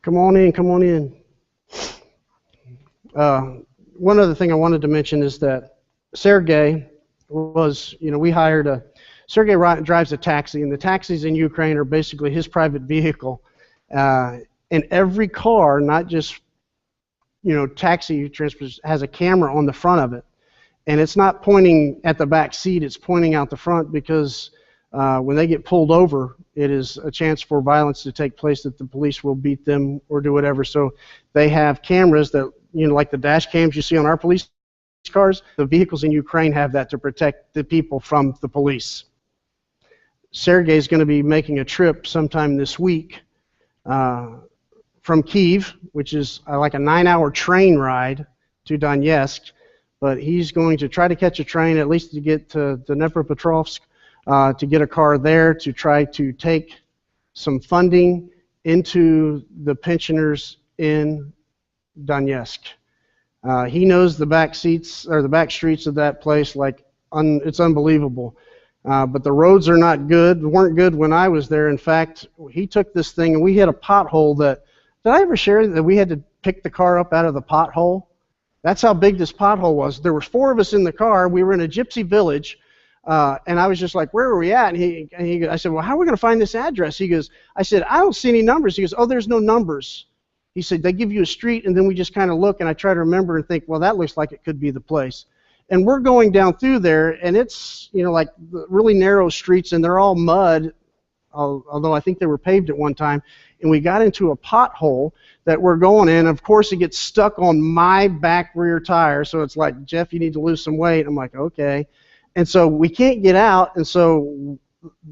Come on in, come on in. One other thing I wanted to mention is that Sergey was, we hired Sergey drives a taxi, and the taxis in Ukraine are basically his private vehicle. And every car, not just, taxi transport, has a camera on the front of it. And it's not pointing at the back seat, it's pointing out the front because when they get pulled over, it is a chance for violence to take place, that the police will beat them or do whatever. So they have cameras that, like the dash cams you see on our police cars, the vehicles in Ukraine have that to protect the people from the police. Sergey is going to be making a trip sometime this week from Kyiv, which is like a 9-hour train ride to Donetsk, but he's going to try to catch a train at least to get to Dnepropetrovsk, to get a car there to try to take some funding into the pensioners in Donetsk. He knows the back seats or the back streets of that place like it's unbelievable. But the roads are not good, weren't good when I was there. In fact, he took this thing and we hit a pothole that, did I ever share that we had to pick the car up out of the pothole? That's how big this pothole was. There were 4 of us in the car. We were in a gypsy village. And I was just like, where are we at? And I said, well, how are we going to find this address? He goes, I said, I don't see any numbers. He goes, oh, there's no numbers. He said, they give you a street, and then we just kind of look, and I try to remember and think, well, that looks like it could be the place. And we're going down through there, and it's, like really narrow streets, and they're all mud, although I think they were paved at one time. And we got into a pothole that we're going in. Of course, it gets stuck on my back rear tire, so it's like, Jeff, you need to lose some weight. I'm like, okay. And so we can't get out, and so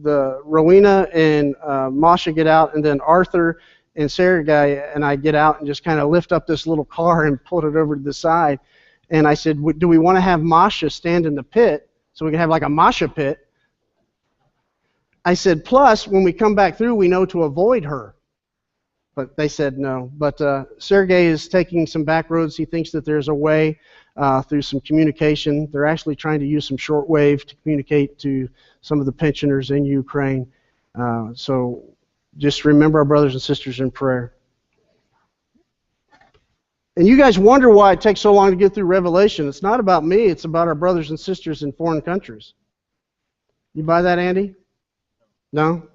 the Rowena and Masha get out, and then Arthur and Sergey and I get out and just kind of lift up this little car and pull it over to the side. And I said, do we want to have Masha stand in the pit so we can have like a Masha pit? I said, plus, when we come back through, we know to avoid her. But they said no. But Sergey is taking some back roads. He thinks that there's a way through some communication. They're actually trying to use some shortwave to communicate to some of the pensioners in Ukraine. So just remember our brothers and sisters in prayer. And you guys wonder why it takes so long to get through Revelation. It's not about me. It's about our brothers and sisters in foreign countries. You buy that, Andy? No?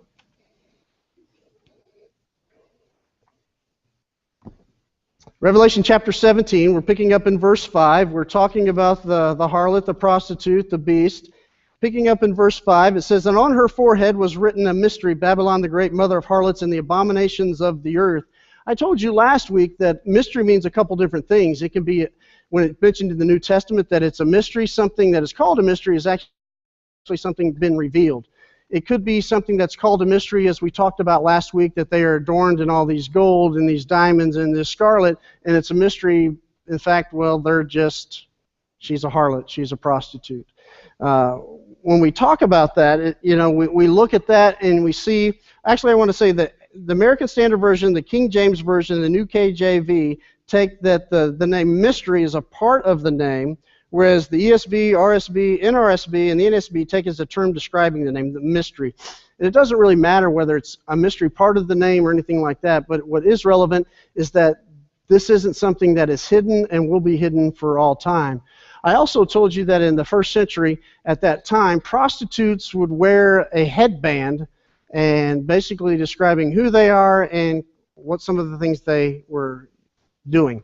Revelation chapter 17, we're picking up in verse 5. We're talking about the harlot, the prostitute, the beast. Picking up in verse 5, it says, and on her forehead was written a mystery, Babylon the great, mother of harlots and the abominations of the earth. I told you last week that mystery means a couple different things. It can be, when it's mentioned in the New Testament, that it's a mystery. Something that is called a mystery is actually something been revealed. It could be something that's called a mystery, as we talked about last week, that they are adorned in all these gold and these diamonds and this scarlet, and it's a mystery. In fact, well, she's a harlot, she's a prostitute. When we talk about that, we look at that and we see, actually I want to say that the American Standard Version, the King James Version, the New KJV take that the name mystery is a part of the name, whereas the ESV, RSV, NRSV, and the NSB take as a term describing the name, the mystery. And it doesn't really matter whether it's a mystery part of the name or anything like that, but what is relevant is that this isn't something that is hidden and will be hidden for all time. I also told you that in the first century, at that time, prostitutes would wear a headband and basically describing who they are and what some of the things they were doing.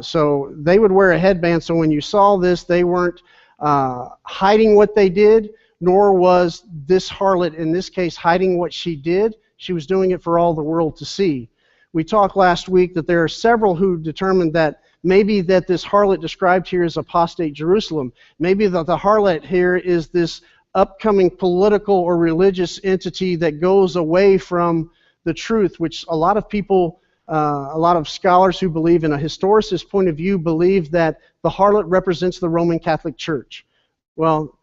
So they would wear a headband, so when you saw this, they weren't hiding what they did, nor was this harlot, in this case, hiding what she did. She was doing it for all the world to see. We talked last week that there are several who determined that maybe that this harlot described here is apostate Jerusalem. Maybe that the harlot here is this upcoming political or religious entity that goes away from the truth, which a lot of people, a lot of scholars who believe in a historicist point of view believe that the harlot represents the Roman Catholic Church. Well,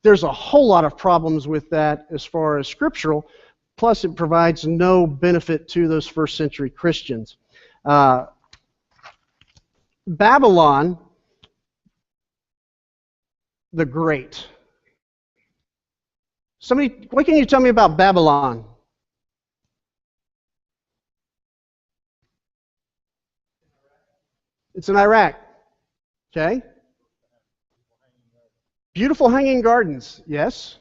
there's a whole lot of problems with that as far as scriptural, plus it provides no benefit to those first century Christians. Babylon the Great. Somebody, what can you tell me about Babylon? It's in Iraq. Okay? Beautiful hanging gardens. Yes.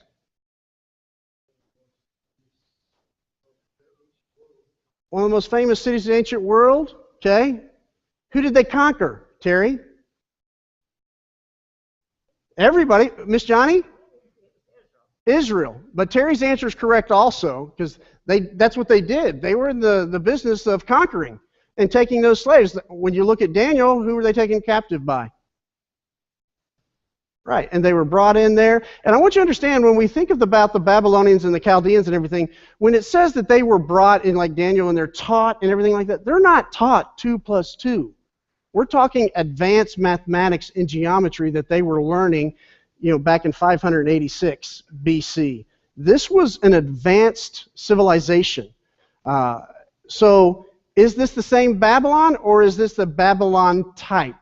One of the most famous cities in the ancient world. Okay? Who did they conquer, Terry? Everybody. Miss Johnny? Israel. But Terry's answer is correct also, because that's what they did. They were in the business of conquering and taking those slaves. When you look at Daniel, who were they taken captive by? Right, and they were brought in there. And I want you to understand, when we think about the Babylonians and the Chaldeans and everything, when it says that they were brought in like Daniel and they're taught and everything like that, they're not taught 2 plus 2. We're talking advanced mathematics and geometry that they were learning, back in 586 BC. This was an advanced civilization. So is this the same Babylon, or is this the Babylon type?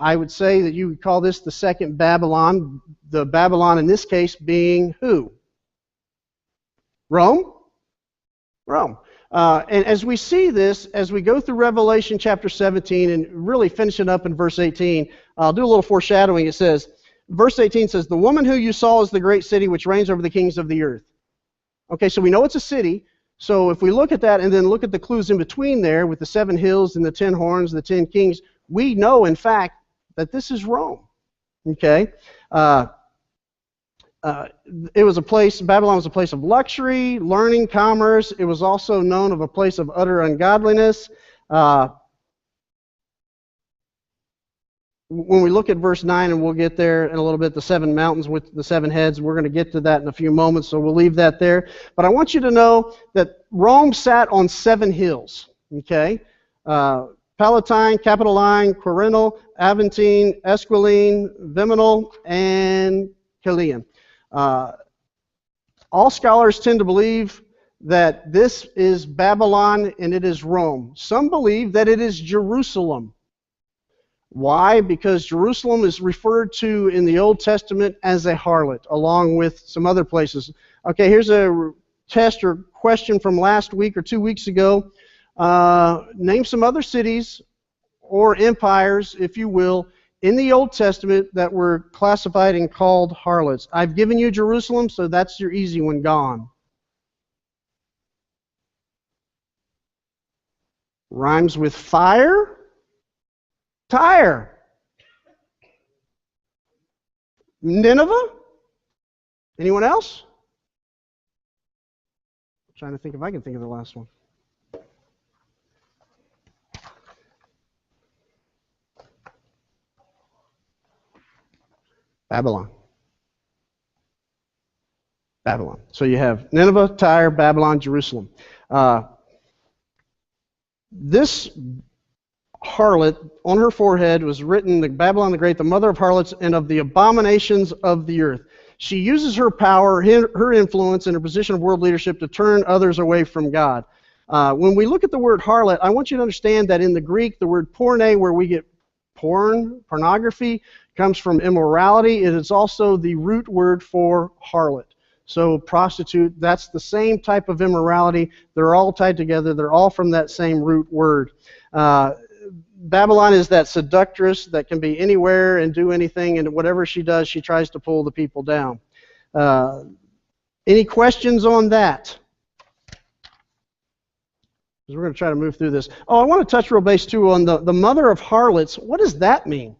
I would say that you would call this the second Babylon, the Babylon in this case being who? Rome? Rome. And as we see this, as we go through Revelation chapter 17 and really finish it up in verse 18, I'll do a little foreshadowing. It says, verse 18 says, "The woman who you saw is the great city which reigns over the kings of the earth." Okay, so we know it's a city. So if we look at that and then look at the clues in between there with the 7 hills and the 10 horns, the 10 kings, we know, in fact, that this is Rome. Okay? It was a place, Babylon was a place of luxury, learning, commerce. It was also known of a place of utter ungodliness. When we look at verse 9, and we'll get there in a little bit, the 7 mountains with the 7 heads, we're going to get to that in a few moments, so we'll leave that there. But I want you to know that Rome sat on 7 hills. Okay? Palatine, Capitoline, Quirinal, Aventine, Esquiline, Viminal, and Kilian. All scholars tend to believe that this is Babylon and it is Rome. Some believe that it is Jerusalem. Why? Because Jerusalem is referred to in the Old Testament as a harlot, along with some other places. Okay, here's a test or question from last week or 2 weeks ago. Name some other cities or empires, if you will, in the Old Testament that were classified and called harlots. I've given you Jerusalem, so that's your easy one gone. Rhymes with fire. Tyre. Nineveh? Anyone else? I'm trying to think if I can think of the last one. Babylon. Babylon. So you have Nineveh, Tyre, Babylon, Jerusalem. This harlot, on her forehead was written, the Babylon the Great, the mother of harlots and of the abominations of the earth. She uses her power, her influence, and her position of world leadership to turn others away from God. When we look at the word harlot, I want you to understand that in the Greek, the word porne, where we get pornography, comes from immorality. It is also the root word for harlot. So prostitute, that's the same type of immorality. They're all tied together. They're all from that same root word. Babylon is that seductress that can be anywhere and do anything, and whatever she does, she tries to pull the people down. Any questions on that? Because we're going to try to move through this. Oh, I want to touch real base too on the mother of harlots. What does that mean?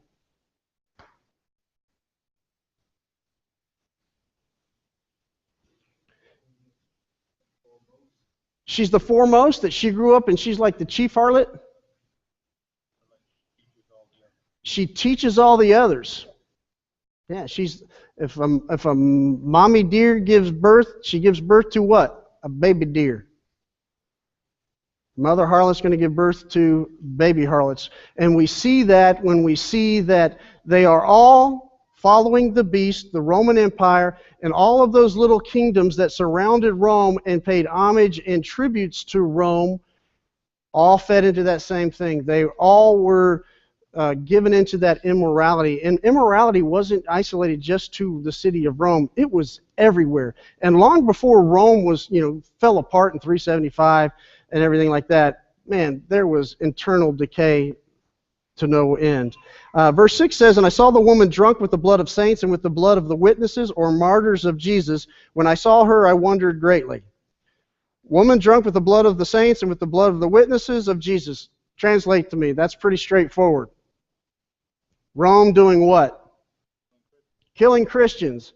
She's the foremost, that she grew up and she's like the chief harlot? She teaches all the others. Yeah, she's if a mommy deer gives birth, she gives birth to what? A baby deer. Mother harlot's going to give birth to baby harlots. And we see that when we see that they are all following the beast, the Roman Empire, and all of those little kingdoms that surrounded Rome and paid homage and tributes to Rome, all fed into that same thing. They all were given into that immorality. And immorality wasn't isolated just to the city of Rome. It was everywhere. And long before Rome was, fell apart in 375 and everything like that, man, there was internal decay to no end. Verse 6 says, "And I saw the woman drunk with the blood of saints and with the blood of the witnesses or martyrs of Jesus. When I saw her, I wondered greatly." Woman drunk with the blood of the saints and with the blood of the witnesses of Jesus. Translate to me. That's pretty straightforward. Rome doing what? Killing Christians.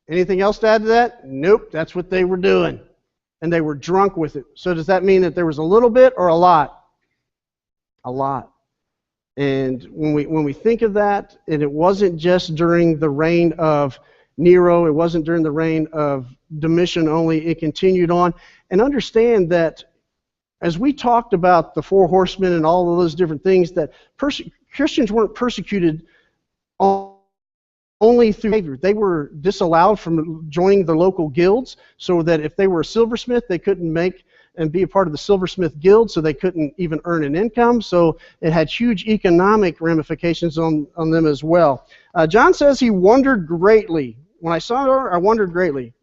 Anything else to add to that? Nope, that's what they were doing. And they were drunk with it. So does that mean that there was a little bit or a lot? A lot. And when we think of that, and it wasn't just during the reign of Nero, it wasn't during the reign of Domitian only, it continued on. And understand that as we talked about the four horsemen and all of those different things, that Christians weren't persecuted only through behavior. They were disallowed from joining the local guilds, so that if they were a silversmith, they couldn't make and be a part of the silversmith guild, so they couldn't even earn an income. So it had huge economic ramifications on them as well. John says he wondered greatly. When I saw her, I wondered greatly.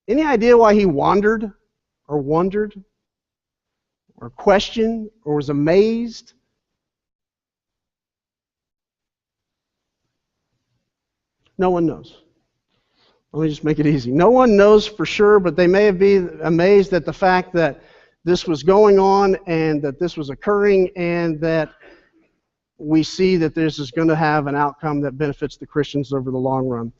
Any idea why he wandered or wondered or questioned or was amazed? No one knows. Let me just make it easy. No one knows for sure, but they may have been amazed at the fact that this was going on and that this was occurring, and that we see that this is going to have an outcome that benefits the Christians over the long run.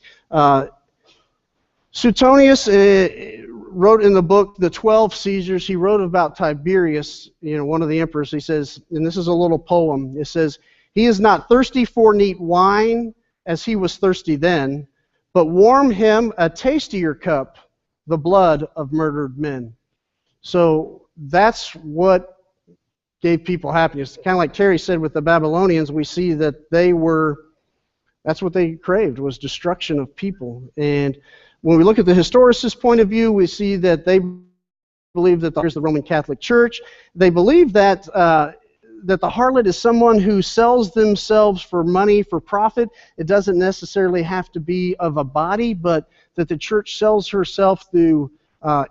Suetonius wrote in the book The 12 Caesars, he wrote about Tiberius, one of the emperors. He says, and this is a little poem, it says, "He is not thirsty for neat wine, as he was thirsty then, but warm him a tastier cup, the blood of murdered men." So that's what gave people happiness. Kind of like Terry said with the Babylonians, we see that that's what they craved, was destruction of people. And when we look at the historicist point of view, we see that they believe that here's the Roman Catholic Church. They believe that that the harlot is someone who sells themselves for money, for profit. It doesn't necessarily have to be of a body, but that the church sells herself through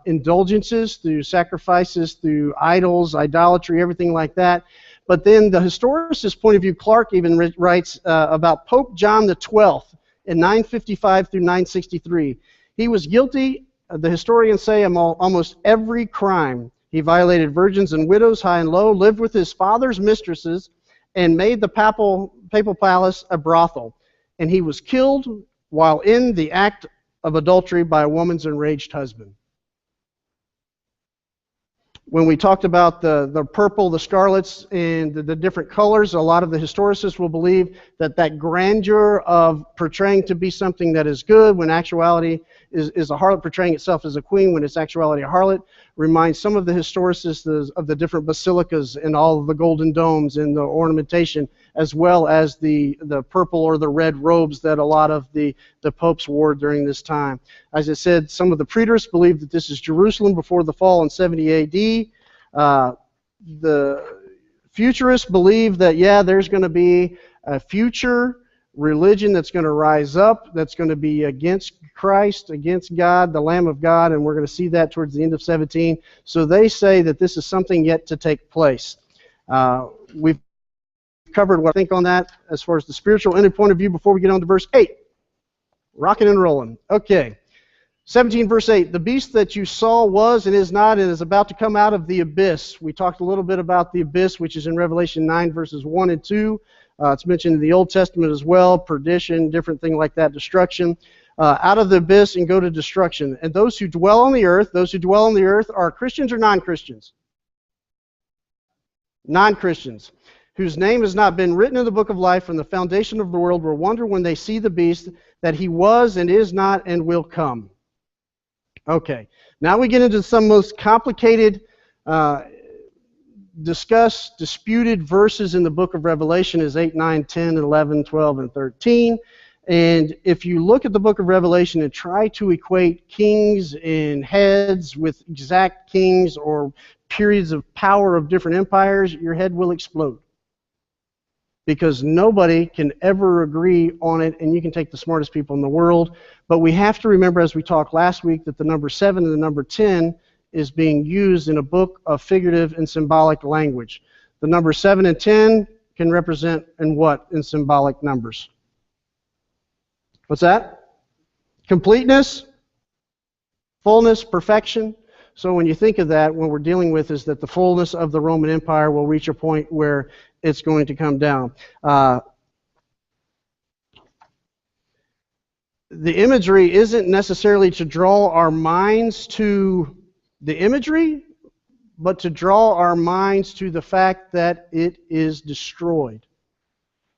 indulgences, through sacrifices, through idols, idolatry, everything like that. But then the historicist point of view, Clark even writes about Pope John XII in 955 through 963. He was guilty, the historians say, of almost every crime. He violated virgins and widows, high and low, lived with his father's mistresses, and made the papal palace a brothel. And he was killed while in the act of adultery by a woman's enraged husband. When we talked about the purple, the scarlets, and the different colors, a lot of the historicists will believe that that grandeur of portraying to be something that is good, when actuality is a harlot portraying itself as a queen, when it's actuality a harlot, reminds some of the historicists of the different basilicas and all of the golden domes and the ornamentation, as well as the purple or the red robes that a lot of the popes wore during this time. As I said, some of the preterists believe that this is Jerusalem before the fall in 70 A.D. The futurists believe that, yeah, there's going to be a future religion that's going to rise up, that's going to be against Christ, against God, the Lamb of God, and we're going to see that towards the end of 17. So they say that this is something yet to take place. We've covered what I think on that as far as the spiritual ending point of view before we get on to verse 8. Rocking and rolling. Okay. 17 verse 8, "The beast that you saw was and is not and is about to come out of the abyss." We talked a little bit about the abyss, which is in Revelation 9 verses 1 and 2. It's mentioned in the Old Testament as well, perdition, different thing like that, destruction. Out of the abyss and go to destruction. "And those who dwell on the earth are Christians or non-Christians? Non-Christians. Whose name has not been written in the book of life from the foundation of the world will wonder when they see the beast that he was and is not and will come." Okay, now we get into some most complicated, disputed verses in the book of Revelation is 8, 9, 10, 11, 12, and 13. And if you look at the book of Revelation and try to equate kings and heads with exact kings or periods of power of different empires, your head will explode. Because nobody can ever agree on it, and you can take the smartest people in the world. But we have to remember, as we talked last week, that the number 7 and the number 10 is being used in a book of figurative and symbolic language. The number 7 and 10 can represent in what in symbolic numbers? What's that? Completeness, fullness, perfection. So when you think of that, what we're dealing with is that the fullness of the Roman Empire will reach a point where it's going to come down. The imagery isn't necessarily to draw our minds to the imagery, but to draw our minds to the fact that it is destroyed.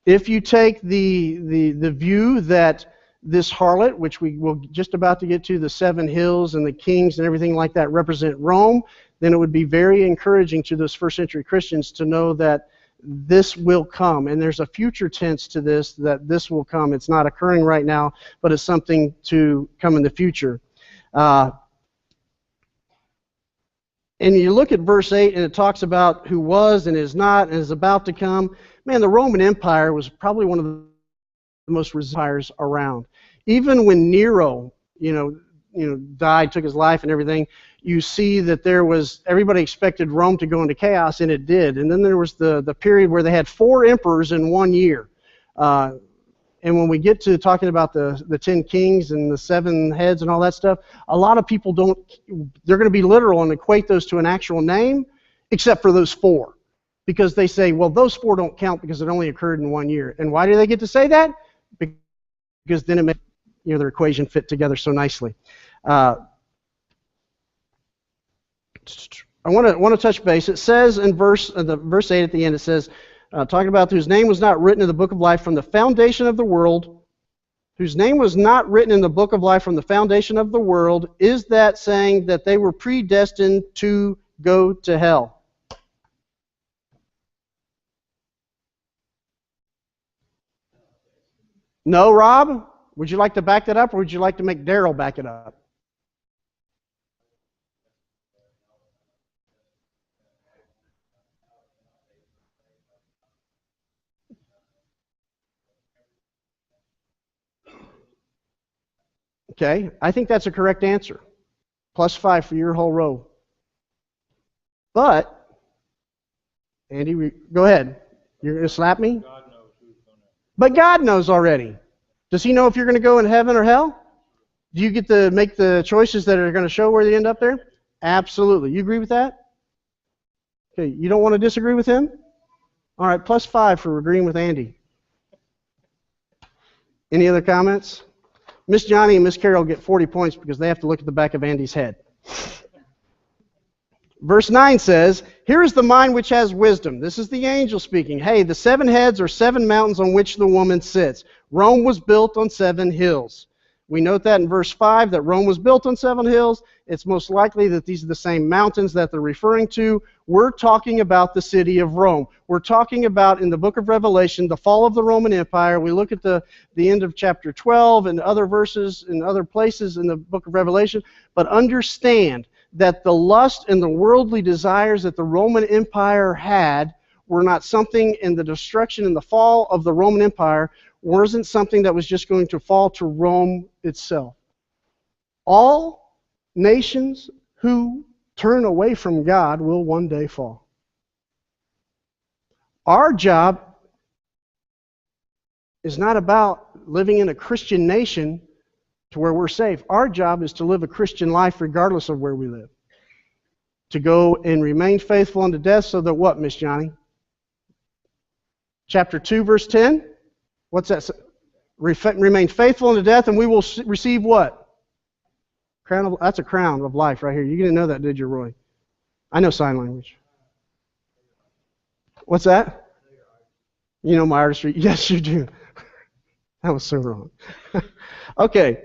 If you take the view that this harlot, which we will just about to get to, the 7 hills and the kings and everything like that represent Rome, then it would be very encouraging to those first century Christians to know that this will come. And there's a future tense to this, that this will come. It's not occurring right now, but it's something to come in the future. And you look at verse 8, and it talks about who was and is not and is about to come. Man, the Roman Empire was probably one of the most empires around. Even when Nero, died, took his life and everything, you see that everybody expected Rome to go into chaos, and it did. And then there was the period where they had 4 emperors in 1 year. And when we get to talking about the 10 kings and the 7 heads and all that stuff, a lot of people they're going to be literal and equate those to an actual name, except for those 4. Because they say, well, those 4 don't count because it only occurred in 1 year. And why do they get to say that? Because then it makes their equation fit together so nicely. I want to touch base. It says in verse 8 at the end, it says, talking about whose name was not written in the book of life from the foundation of the world, whose name was not written in the book of life from the foundation of the world, is that saying that they were predestined to go to hell? No, Rob? Would you like to back that up, or would you like to make Daryl back it up? Okay, I think that's a correct answer. +5 for your whole row. But, Andy, go ahead. You're going to slap me? God knows who's going to. But God knows already. Does He know if you're going to go in heaven or hell? Do you get to make the choices that are going to show where you end up there? Absolutely. You agree with that? Okay, you don't want to disagree with him? All right, +5 for agreeing with Andy. Any other comments? Miss Johnny and Miss Carol get 40 points because they have to look at the back of Andy's head. Verse 9 says, here is the mind which has wisdom. This is the angel speaking. Hey, the 7 heads are 7 mountains on which the woman sits. Rome was built on 7 hills. We note that in verse 5 that Rome was built on 7 hills. It's most likely that these are the same mountains that they're referring to. We're talking about the city of Rome. We're talking about, in the book of Revelation, the fall of the Roman Empire. We look at the end of chapter 12 and other verses in other places in the book of Revelation. But understand that the lust and the worldly desires that the Roman Empire had were not something, in the destruction and the fall of the Roman Empire, wasn't something that was just going to fall to Rome itself. All nations who turn away from God will one day fall. Our job is not about living in a Christian nation to where we're safe. Our job is to live a Christian life regardless of where we live. To go and remain faithful unto death, so that what, Miss Johnny? Chapter 2, verse 10? What's that? Remain faithful unto death, and we will receive what? That's a crown of life right here. You didn't know that, did you, Roy? I know sign language. What's that? You know my artistry? Yes, you do. That was so wrong. Okay.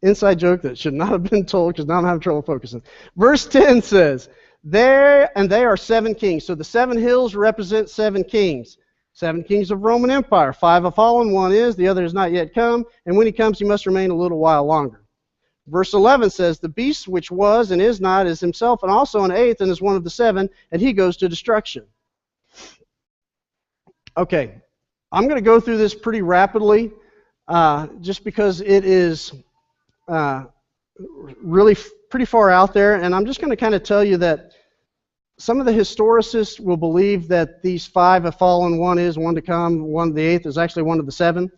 Inside joke that should not have been told because now I'm having trouble focusing. Verse 10 says, they are 7 kings. So the 7 hills represent 7 kings. 7 kings of Roman Empire. 5 have fallen, 1 is, the other has not yet come, and when he comes he must remain a little while longer. Verse 11 says, the beast which was and is not is himself and also an 8th and is one of the 7, and he goes to destruction. Okay, I'm going to go through this pretty rapidly just because it is really pretty far out there, and I'm just going to kind of tell you that some of the historicists will believe that these 5 have fallen. One is, one to come, one the 8th is actually one of the 7.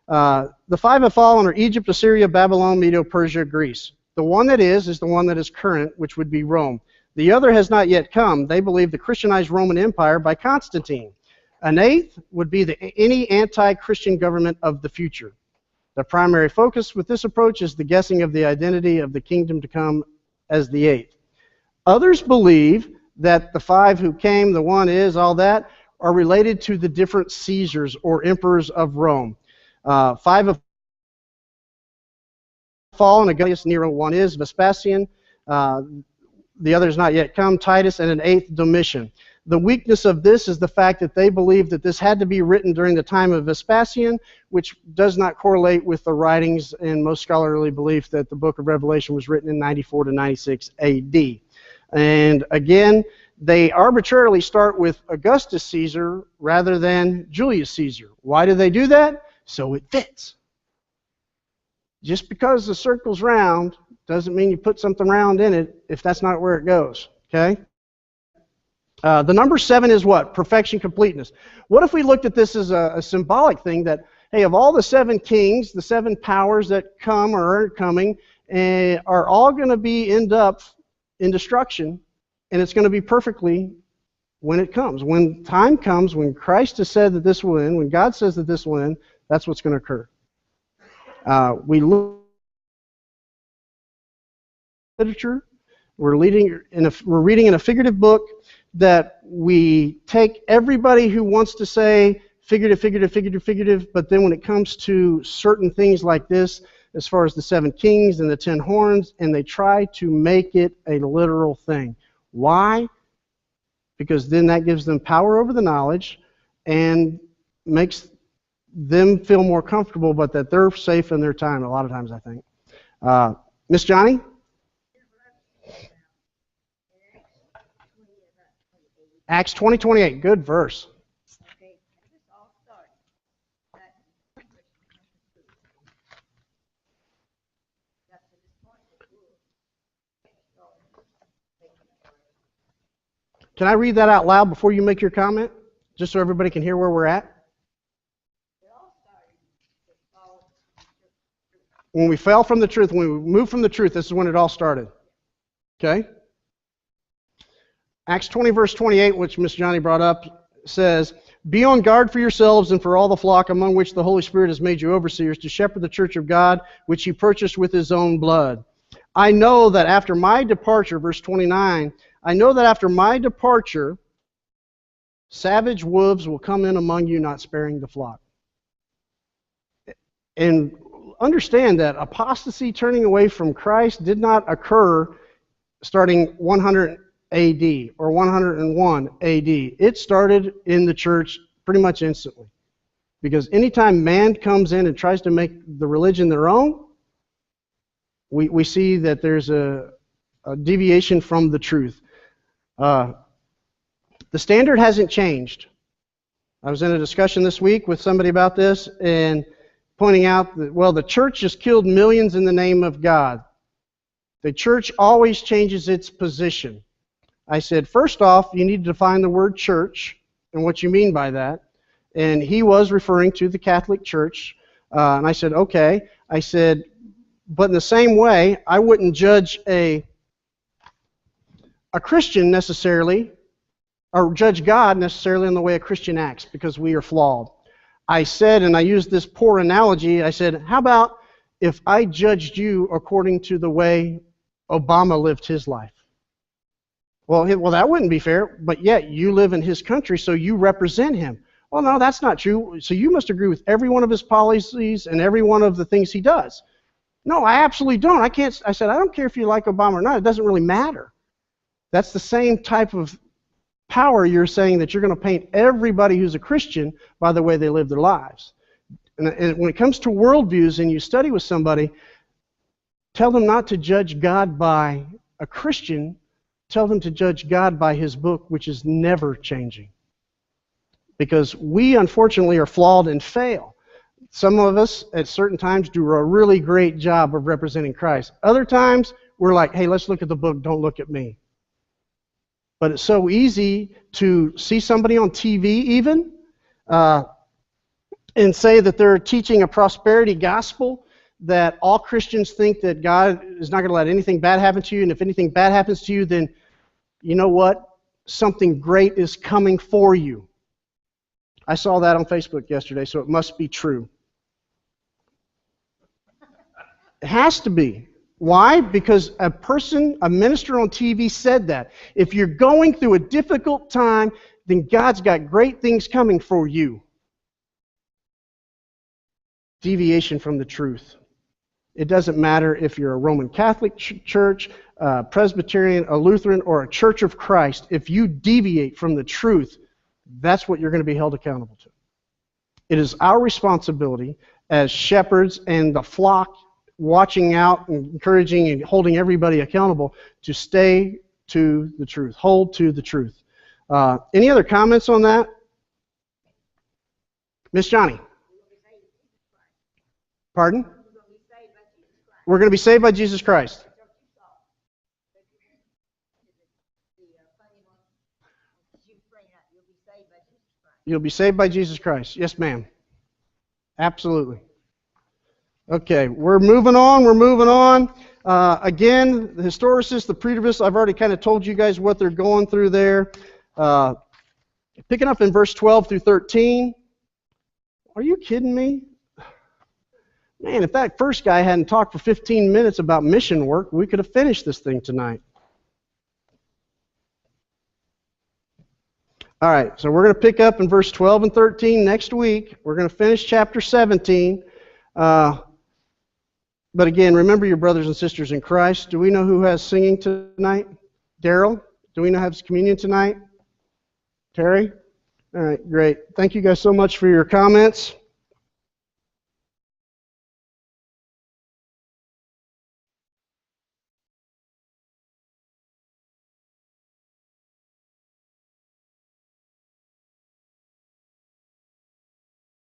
The 5 have fallen are Egypt, Assyria, Babylon, Medo, Persia, Greece. The one that is the one that is current, which would be Rome. The other has not yet come. They believe the Christianized Roman Empire by Constantine. An 8th would be any anti-Christian government of the future. The primary focus with this approach is the guessing of the identity of the kingdom to come as the 8th. Others believe that the 5 who came, the one is, all that, are related to the different Caesars or emperors of Rome. 5 have fallen, Augustus, Nero, one is, Vespasian, the other has not yet come, Titus, and an 8th, Domitian. The weakness of this is the fact that they believe that this had to be written during the time of Vespasian, which does not correlate with the writings in most scholarly belief that the book of Revelation was written in 94 to 96 AD. And again, they arbitrarily start with Augustus Caesar rather than Julius Caesar. Why do they do that? So it fits. Just because the circle's round doesn't mean you put something round in it if that's not where it goes. Okay? The number 7 is what? Perfection, completeness. What if we looked at this as a symbolic thing that, hey, of all the 7 kings, the 7 powers that come or are coming, are all going to end up in destruction, and it's going to be perfectly when it comes. When time comes, when Christ has said that this will end, when God says that this will end, that's what's going to occur. We look at literature. We're reading in a figurative book that we take everybody who wants to say figurative, but then when it comes to certain things like this, as far as the 7 kings and the 10 horns, and they try to make it a literal thing. Why? Because then that gives them power over the knowledge and makes them feel more comfortable, but that they're safe in their time a lot of times, I think. Miss Johnny? Acts 20:28, good verse. Can I read that out loud before you make your comment? Just so everybody can hear where we're at? When we fell from the truth, when we moved from the truth, this is when it all started. Okay? Acts 20, verse 28, which Miss Johnny brought up, says, "Be on guard for yourselves and for all the flock among which the Holy Spirit has made you overseers to shepherd the church of God, which he purchased with his own blood. I know that after my departure," verse 29, "I know that after my departure, savage wolves will come in among you, not sparing the flock." And understand that apostasy, turning away from Christ, did not occur starting 100 AD or 101 AD. It started in the church pretty much instantly. Because anytime man comes in and tries to make the religion their own, we see that there's a deviation from the truth. The standard hasn't changed. I was in a discussion this week with somebody about this and pointing out that, well, the church has killed millions in the name of God. The church always changes its position. I said, first off, you need to define the word church and what you mean by that. And he was referring to the Catholic Church. And I said, okay. I said, but in the same way, I wouldn't judge a Christian necessarily, or judge God necessarily in the way a Christian acts, because we are flawed. I said, and I used this poor analogy, I said, how about if I judged you according to the way Obama lived his life? Well, that wouldn't be fair, but yet you live in his country, so you represent him. Well, no, that's not true. So you must agree with every one of his policies and every one of the things he does. No, I absolutely don't. I can't. I said, I don't care if you like Obama or not. It doesn't really matter. That's the same type of power you're saying, that you're going to paint everybody who's a Christian by the way they live their lives. And when it comes to worldviews and you study with somebody, tell them not to judge God by a Christian. Tell them to judge God by his book, which is never changing. Because we, unfortunately, are flawed and fail. Some of us, at certain times, do a really great job of representing Christ. Other times, we're like, hey, let's look at the book, don't look at me. But it's so easy to see somebody on TV even and say that they're teaching a prosperity gospel, that all Christians think that God is not going to let anything bad happen to you, and if anything bad happens to you, then you know what? Something great is coming for you. I saw that on Facebook yesterday, so it must be true. It has to be. Why? Because a minister on TV said that. If you're going through a difficult time, then God's got great things coming for you. Deviation from the truth. It doesn't matter if you're a Roman Catholic church, a Presbyterian, a Lutheran, or a Church of Christ. If you deviate from the truth, that's what you're going to be held accountable to. It is our responsibility as shepherds and the flock, watching out and encouraging and holding everybody accountable, to stay to the truth, hold to the truth. Any other comments on that? Miss Johnny? Pardon? We're going to be saved by Jesus Christ. You'll be saved by Jesus Christ. Yes, ma'am. Absolutely. Okay, we're moving on. Again, the historicists, the preterists, I've already kind of told you guys what they're going through there. Picking up in verse 12 through 13. Are you kidding me? Man, if that first guy hadn't talked for 15 minutes about mission work, we could have finished this thing tonight. All right, so we're going to pick up in verse 12 and 13 next week. We're going to finish chapter 17. But again, remember your brothers and sisters in Christ. Do we know who has singing tonight? Daryl? Do we know who has communion tonight? Terry? All right, great. Thank you guys so much for your comments.